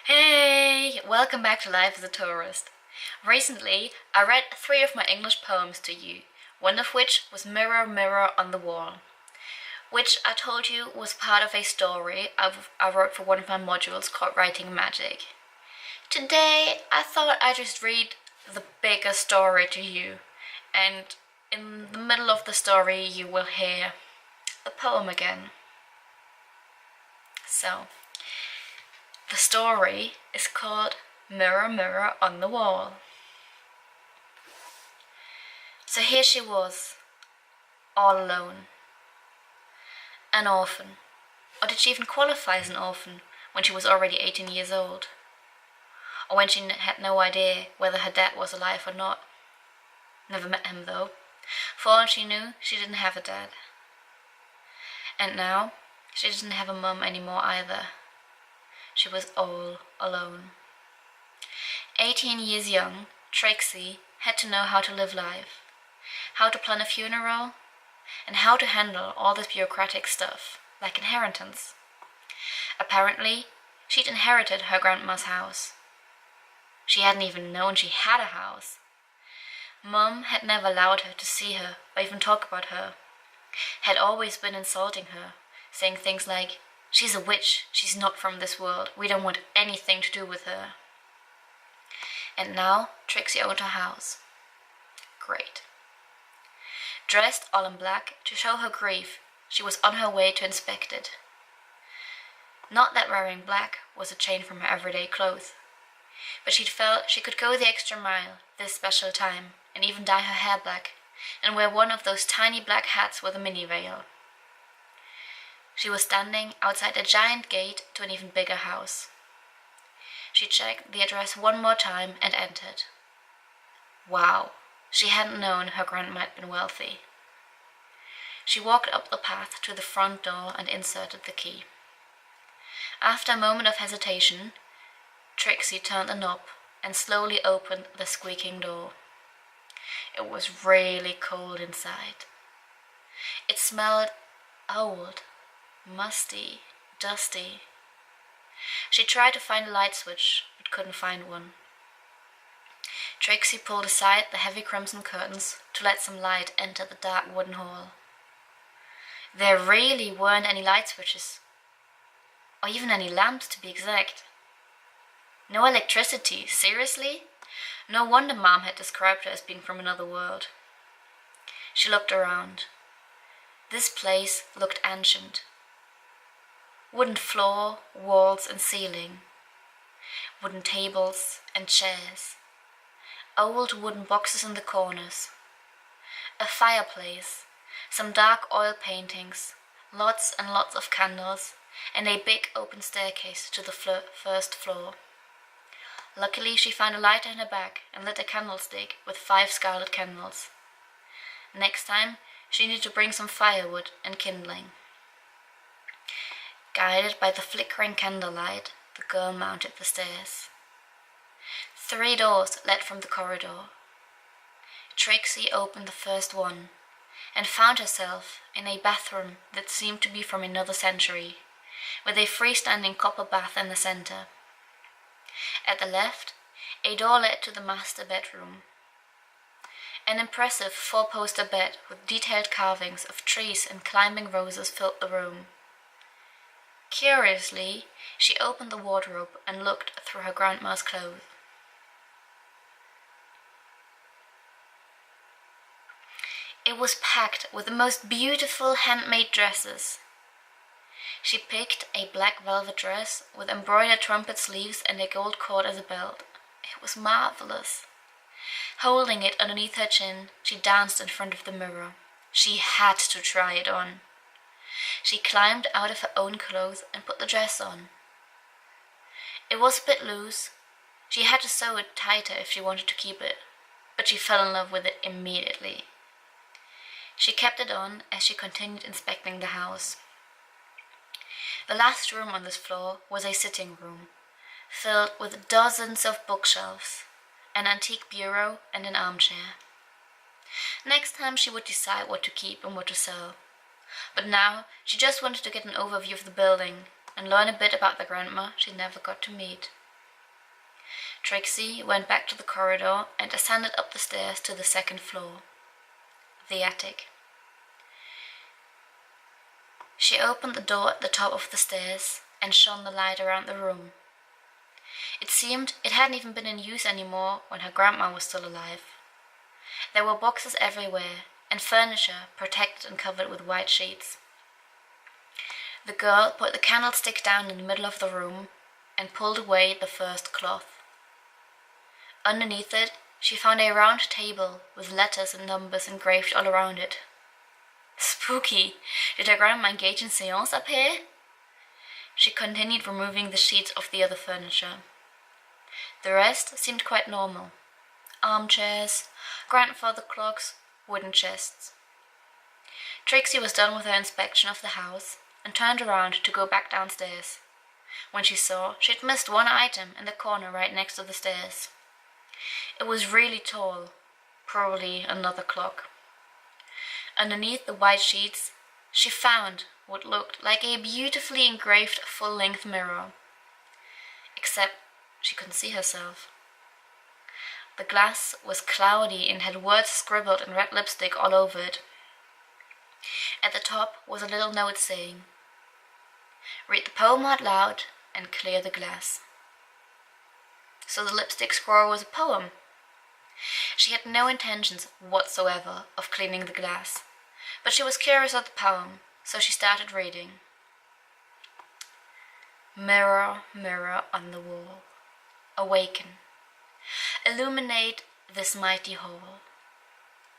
Hey! Welcome back to Life as a Tourist. Recently, I read 3 of my English poems to you, one of which was Mirror, Mirror on the Wall, which I told you was part of a story I wrote for one of my modules called Writing Magic. Today, I thought I'd just read the bigger story to you, and in the middle of the story, you will hear the poem again. So, the story is called Mirror, Mirror on the Wall. So here she was, all alone. An orphan. Or did she even qualify as an orphan when she was already 18 years old? Or when she had no idea whether her dad was alive or not? Never met him though. For all she knew, she didn't have a dad. And now, she didn't have a mum anymore either. She was all alone. 18 years young, Trixie had to know how to live life, how to plan a funeral, and how to handle all this bureaucratic stuff, like inheritance. Apparently, she'd inherited her grandma's house. She hadn't even known she had a house. Mum had never allowed her to see her or even talk about her, had always been insulting her, saying things like, "She's a witch, she's not from this world, we don't want anything to do with her." And now Trixie owned her house. Great. Dressed all in black to show her grief, she was on her way to inspect it. Not that wearing black was a change from her everyday clothes, but she'd felt she could go the extra mile this special time and even dye her hair black and wear one of those tiny black hats with a mini veil. She was standing outside a giant gate to an even bigger house. She checked the address one more time and entered. Wow, she hadn't known her grandma had been wealthy. She walked up the path to the front door and inserted the key. After a moment of hesitation, Trixie turned the knob and slowly opened the squeaking door. It was really cold inside. It smelled old, musty, dusty. She tried to find a light switch, but couldn't find one. Trixie pulled aside the heavy crimson curtains to let some light enter the dark wooden hall. There really weren't any light switches, or even any lamps to be exact. No electricity, seriously? No wonder Mom had described her as being from another world. She looked around. This place looked ancient. Wooden floor, walls and ceiling. Wooden tables and chairs. Old wooden boxes in the corners. A fireplace, some dark oil paintings, lots and lots of candles, and a big open staircase to the first floor. Luckily, she found a lighter in her bag and lit a candlestick with 5 scarlet candles. Next time, she needed to bring some firewood and kindling. Guided by the flickering candlelight, the girl mounted the stairs. 3 doors led from the corridor. Trixie opened the first one and found herself in a bathroom that seemed to be from another century, with a freestanding copper bath in the center. At the left, a door led to the master bedroom. An impressive 4-poster bed with detailed carvings of trees and climbing roses filled the room. Curiously, she opened the wardrobe and looked through her grandma's clothes. It was packed with the most beautiful handmade dresses. She picked a black velvet dress with embroidered trumpet sleeves and a gold cord as a belt. It was marvelous. Holding it underneath her chin, she danced in front of the mirror. She had to try it on. She climbed out of her own clothes and put the dress on. It was a bit loose. She had to sew it tighter if she wanted to keep it, but she fell in love with it immediately. She kept it on as she continued inspecting the house. The last room on this floor was a sitting room, filled with dozens of bookshelves, an antique bureau and an armchair. Next time she would decide what to keep and what to sell. But now she just wanted to get an overview of the building and learn a bit about the grandma she never got to meet. Trixie went back to the corridor and ascended up the stairs to the second floor, the attic. She opened the door at the top of the stairs and shone the light around the room. It seemed it hadn't even been in use anymore when her grandma was still alive. There were boxes everywhere and furniture protected and covered with white sheets. The girl put the candlestick down in the middle of the room and pulled away the first cloth. Underneath it, she found a round table with letters and numbers engraved all around it. Spooky! Did her grandma engage in seance up here? She continued removing the sheets of the other furniture. The rest seemed quite normal. Armchairs, grandfather clocks, wooden chests. Trixie was done with her inspection of the house and turned around to go back downstairs, when she saw she'd missed one item in the corner right next to the stairs. It was really tall, probably another clock. Underneath the white sheets, she found what looked like a beautifully engraved full-length mirror, except she couldn't see herself. The glass was cloudy and had words scribbled in red lipstick all over it. At the top was a little note saying, "Read the poem out loud and clear the glass." So the lipstick scroll was a poem. She had no intentions whatsoever of cleaning the glass, but she was curious of the poem, so she started reading. Mirror, mirror on the wall, awaken. Illuminate this mighty hall.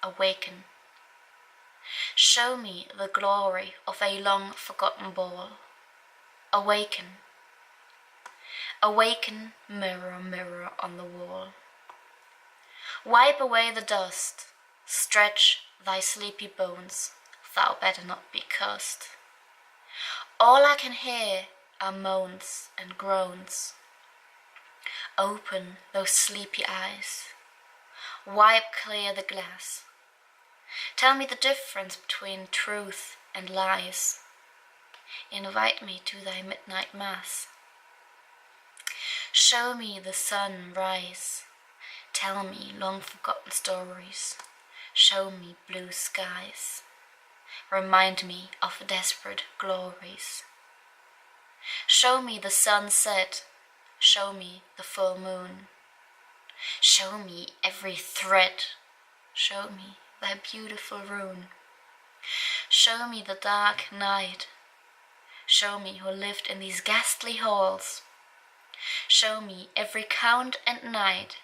Awaken. Show me the glory of a long-forgotten ball. Awaken. Awaken, mirror, mirror on the wall. Wipe away the dust. Stretch thy sleepy bones. Thou better not be cursed. All I can hear are moans and groans. Open those sleepy eyes. Wipe clear the glass. Tell me the difference between truth and lies. Invite me to thy midnight mass. Show me the sun rise. Tell me long-forgotten stories. Show me blue skies. Remind me of desperate glories. Show me the sunset. Show me the full moon. Show me every thread. Show me thy beautiful rune. Show me the dark night. Show me who lived in these ghastly halls. Show me every count and night.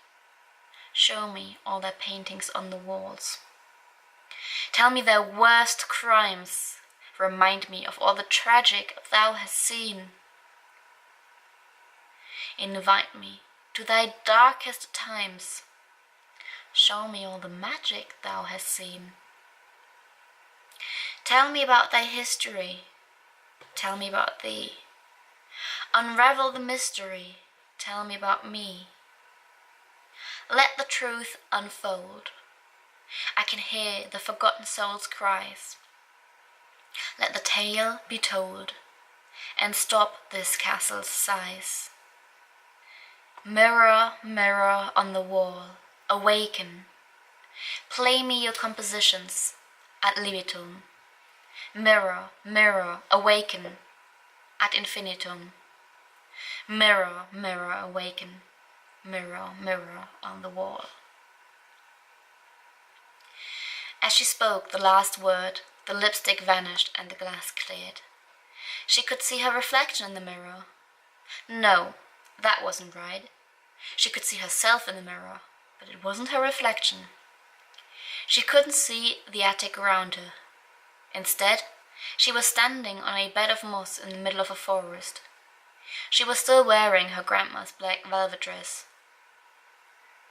Show me all their paintings on the walls. Tell me their worst crimes. Remind me of all the tragic thou hast seen. Invite me to thy darkest times. Show me all the magic thou hast seen. Tell me about thy history. Tell me about thee. Unravel the mystery. Tell me about me. Let the truth unfold. I can hear the forgotten soul's cries. Let the tale be told, and stop this castle's sighs. Mirror, mirror on the wall, awaken. Play me your compositions ad libitum. Mirror, mirror, awaken ad infinitum. Mirror, mirror, awaken. Mirror, mirror on the wall. As she spoke the last word, the lipstick vanished and the glass cleared. She could see her reflection in the mirror. No, that wasn't right. She could see herself in the mirror, but it wasn't her reflection. She couldn't see the attic around her. Instead, she was standing on a bed of moss in the middle of a forest. She was still wearing her grandma's black velvet dress,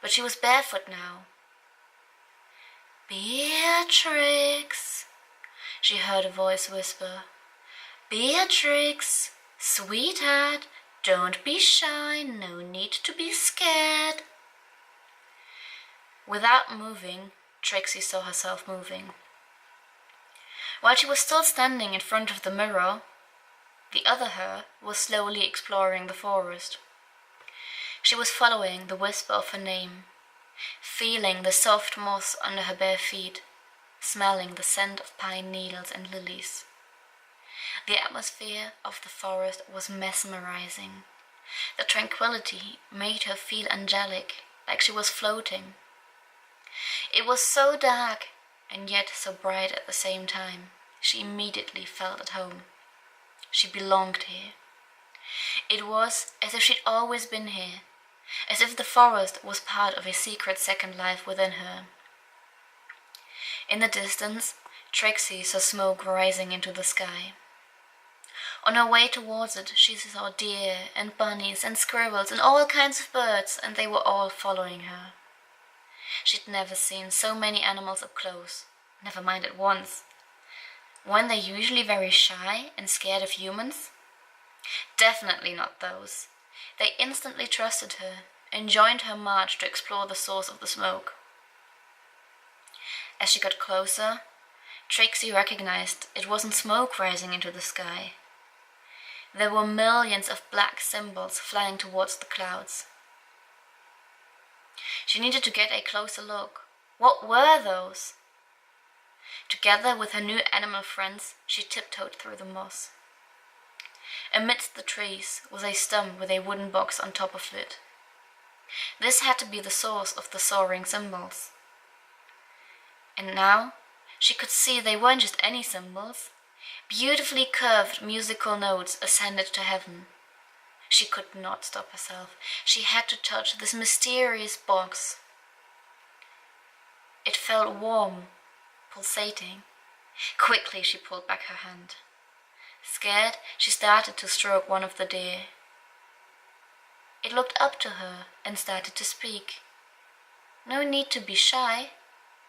but she was barefoot now. "Beatrix," she heard a voice whisper. "Beatrix, sweetheart, don't be shy, no need to be scared." Without moving, Trixie saw herself moving. While she was still standing in front of the mirror, the other her was slowly exploring the forest. She was following the whisper of her name, feeling the soft moss under her bare feet, smelling the scent of pine needles and lilies. The atmosphere of the forest was mesmerizing. The tranquility made her feel angelic, like she was floating. It was so dark and yet so bright at the same time. She immediately felt at home. She belonged here. It was as if she'd always been here, as if the forest was part of a secret second life within her. In the distance, Trixie saw smoke rising into the sky. On her way towards it, she saw deer and bunnies and squirrels and all kinds of birds, and they were all following her. She'd never seen so many animals up close, never mind at once. Weren't they usually very shy and scared of humans? Definitely not those. They instantly trusted her and joined her march to explore the source of the smoke. As she got closer, Trixie recognized it wasn't smoke rising into the sky. There were millions of black symbols flying towards the clouds. She needed to get a closer look. What were those? Together with her new animal friends, she tiptoed through the moss. Amidst the trees was a stump with a wooden box on top of it. This had to be the source of the soaring symbols. And now she could see they weren't just any symbols. Beautifully curved musical notes ascended to heaven. She could not stop herself. She had to touch this mysterious box. It felt warm, pulsating. Quickly she pulled back her hand. Scared, she started to stroke one of the deer. It looked up to her and started to speak. No need to be shy.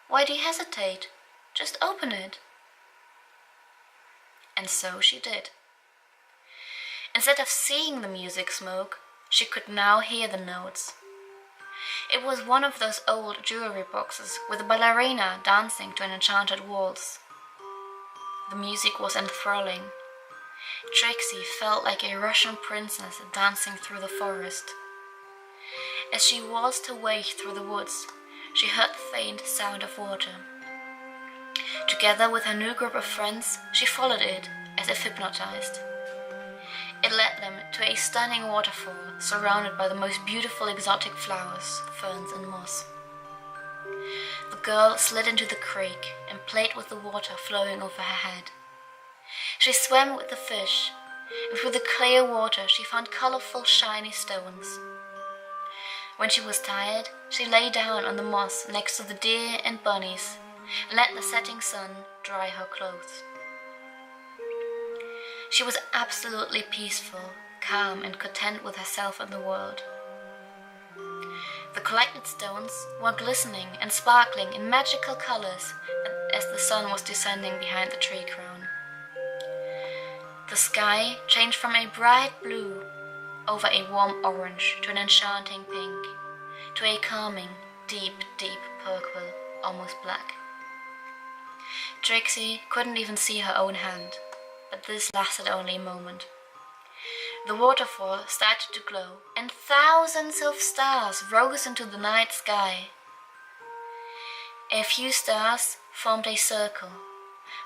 Why do you hesitate? Just open it. And so she did. Instead of seeing the music smoke, she could now hear the notes. It was one of those old jewelry boxes with a ballerina dancing to an enchanted waltz. The music was enthralling. Trixie felt like a Russian princess dancing through the forest. As she waltzed her way through the woods, she heard the faint sound of water. Together with her new group of friends, she followed it as if hypnotized. It led them to a stunning waterfall surrounded by the most beautiful exotic flowers, ferns and moss. The girl slid into the creek and played with the water flowing over her head. She swam with the fish, and through the clear water she found colorful, shiny stones. When she was tired, she lay down on the moss next to the deer and bunnies and let the setting sun dry her clothes. She was absolutely peaceful, calm, and content with herself and the world. The collected stones were glistening and sparkling in magical colors as the sun was descending behind the tree crown. The sky changed from a bright blue over a warm orange to an enchanting pink, to a calming, deep, deep purple, almost black. Trixie couldn't even see her own hand, but this lasted only a moment. The waterfall started to glow, and thousands of stars rose into the night sky. A few stars formed a circle,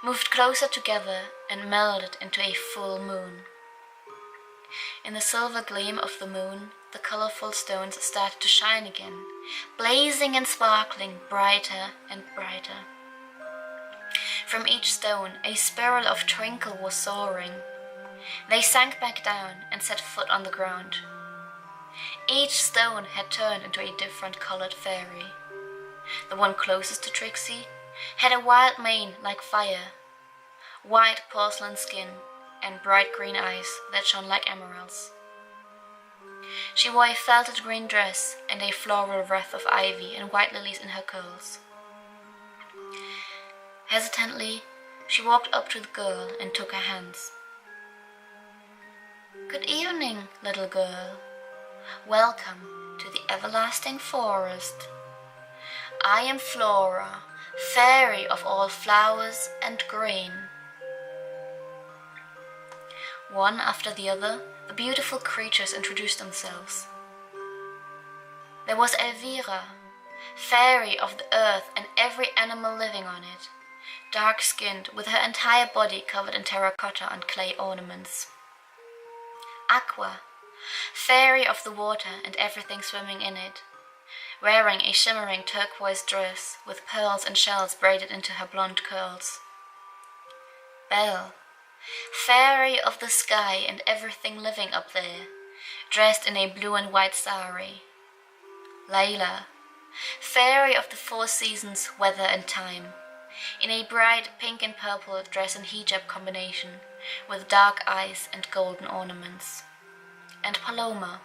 moved closer together, and melded into a full moon. In the silver gleam of the moon, the colorful stones started to shine again, blazing and sparkling brighter and brighter. From each stone, a spiral of twinkle was soaring. They sank back down and set foot on the ground. Each stone had turned into a different colored fairy. The one closest to Trixie had a wild mane like fire, white porcelain skin, and bright green eyes that shone like emeralds. She wore a felted green dress and a floral wreath of ivy and white lilies in her curls. Hesitantly, she walked up to the girl and took her hands. "Good evening, little girl. Welcome to the everlasting forest. I am Flora, fairy of all flowers and green." One after the other, the beautiful creatures introduced themselves. There was Elvira, fairy of the earth and every animal living on it, dark-skinned, with her entire body covered in terracotta and clay ornaments. Aqua, fairy of the water and everything swimming in it, wearing a shimmering turquoise dress with pearls and shells braided into her blonde curls. Belle, fairy of the sky and everything living up there, dressed in a blue and white sari. Layla, fairy of the four seasons, weather and time, in a bright pink and purple dress and hijab combination, with dark eyes and golden ornaments. And Paloma,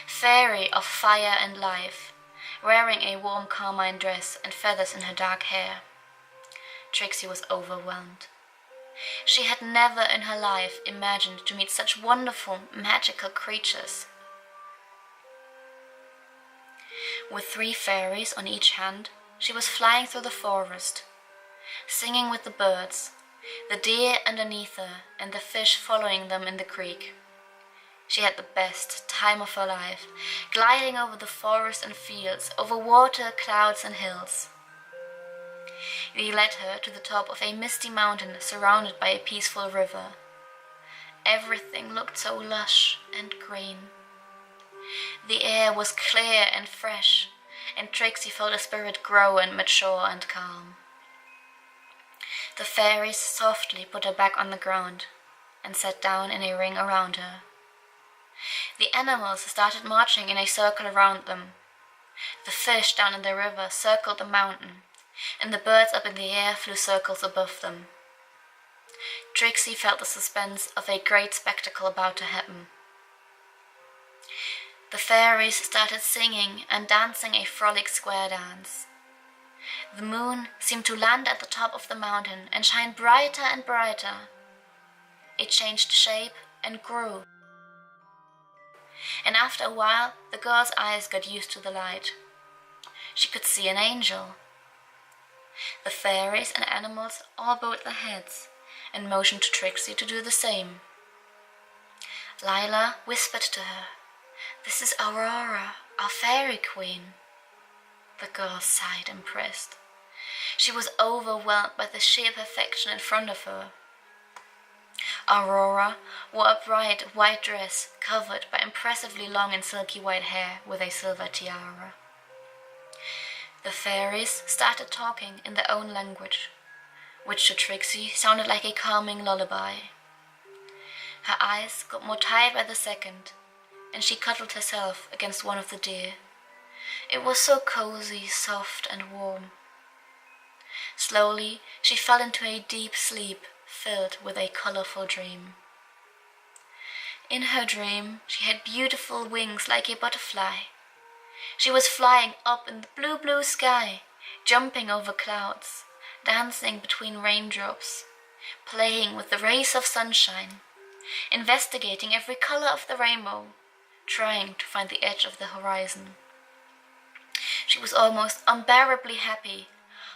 fairy of fire and life, wearing a warm carmine dress and feathers in her dark hair. Trixie was overwhelmed. She had never in her life imagined to meet such wonderful, magical creatures. With 3 fairies on each hand, she was flying through the forest, singing with the birds, the deer underneath her and the fish following them in the creek. She had the best time of her life, gliding over the forest and fields, over water, clouds and hills. They led her to the top of a misty mountain surrounded by a peaceful river. Everything looked so lush and green. The air was clear and fresh, and Trixie felt her spirit grow and mature and calm. The fairies softly put her back on the ground and sat down in a ring around her. The animals started marching in a circle around them. The fish down in the river circled the mountain, and the birds up in the air flew circles above them. Trixie felt the suspense of a great spectacle about to happen. The fairies started singing and dancing a frolic square dance. The moon seemed to land at the top of the mountain and shine brighter and brighter. It changed shape and grew. And after a while, the girl's eyes got used to the light. She could see an angel. The fairies and animals all bowed their heads and motioned to Trixie to do the same. Lila whispered to her, "This is Aurora, our fairy queen." The girl sighed impressed. She was overwhelmed by the sheer perfection in front of her. Aurora wore a bright white dress covered by impressively long and silky white hair with a silver tiara. The fairies started talking in their own language, which to Trixie sounded like a calming lullaby. Her eyes got more tired by the second, and she cuddled herself against one of the deer. It was so cozy, soft and warm. Slowly she fell into a deep sleep filled with a colorful dream. In her dream she had beautiful wings like a butterfly. She was flying up in the blue, blue sky, jumping over clouds, dancing between raindrops, playing with the rays of sunshine, investigating every color of the rainbow, trying to find the edge of the horizon. She was almost unbearably happy,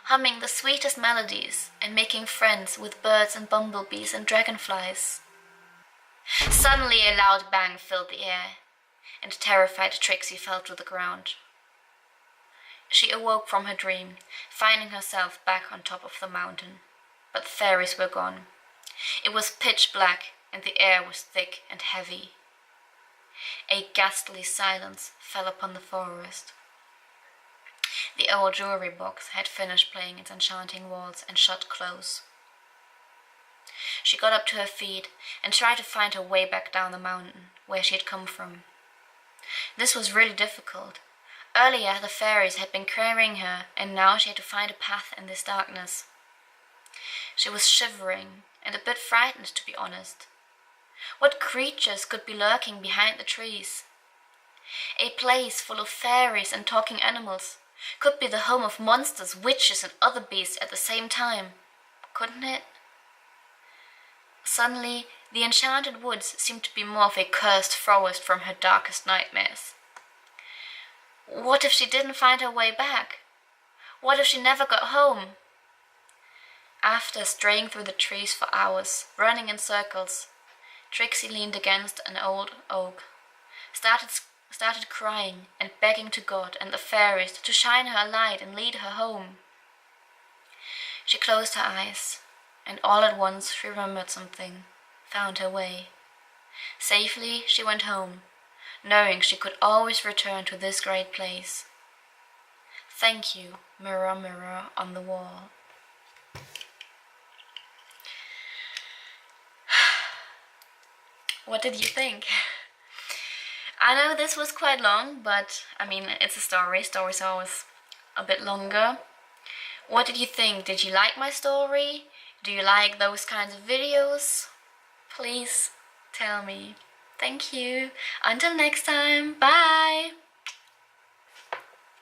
humming the sweetest melodies and making friends with birds and bumblebees and dragonflies. Suddenly a loud bang filled the air, and terrified Trixie fell to the ground. She awoke from her dream, finding herself back on top of the mountain, but the fairies were gone. It was pitch black, and the air was thick and heavy. A ghastly silence fell upon the forest. The old jewelry box had finished playing its enchanting waltz and shut close. She got up to her feet and tried to find her way back down the mountain, where she had come from. This was really difficult. Earlier the fairies had been carrying her, and now she had to find a path in this darkness. She was shivering and a bit frightened, to be honest. What creatures could be lurking behind the trees? A place full of fairies and talking animals could be the home of monsters, witches, and other beasts at the same time, couldn't it? Suddenly, the enchanted woods seemed to be more of a cursed forest from her darkest nightmares. What if she didn't find her way back? What if she never got home? After straying through the trees for hours, running in circles, Trixie leaned against an old oak, started started crying and begging to God and the fairies to shine her a light and lead her home. She closed her eyes, and all at once she remembered something, found her way. Safely she went home, knowing she could always return to this great place. Thank you, mirror, mirror on the wall. What did you think? I know this was quite long, but I mean, it's a story. Stories are always a bit longer. What did you think? Did you like my story? Do you like those kinds of videos? Please tell me. Thank you. Until next time. Bye.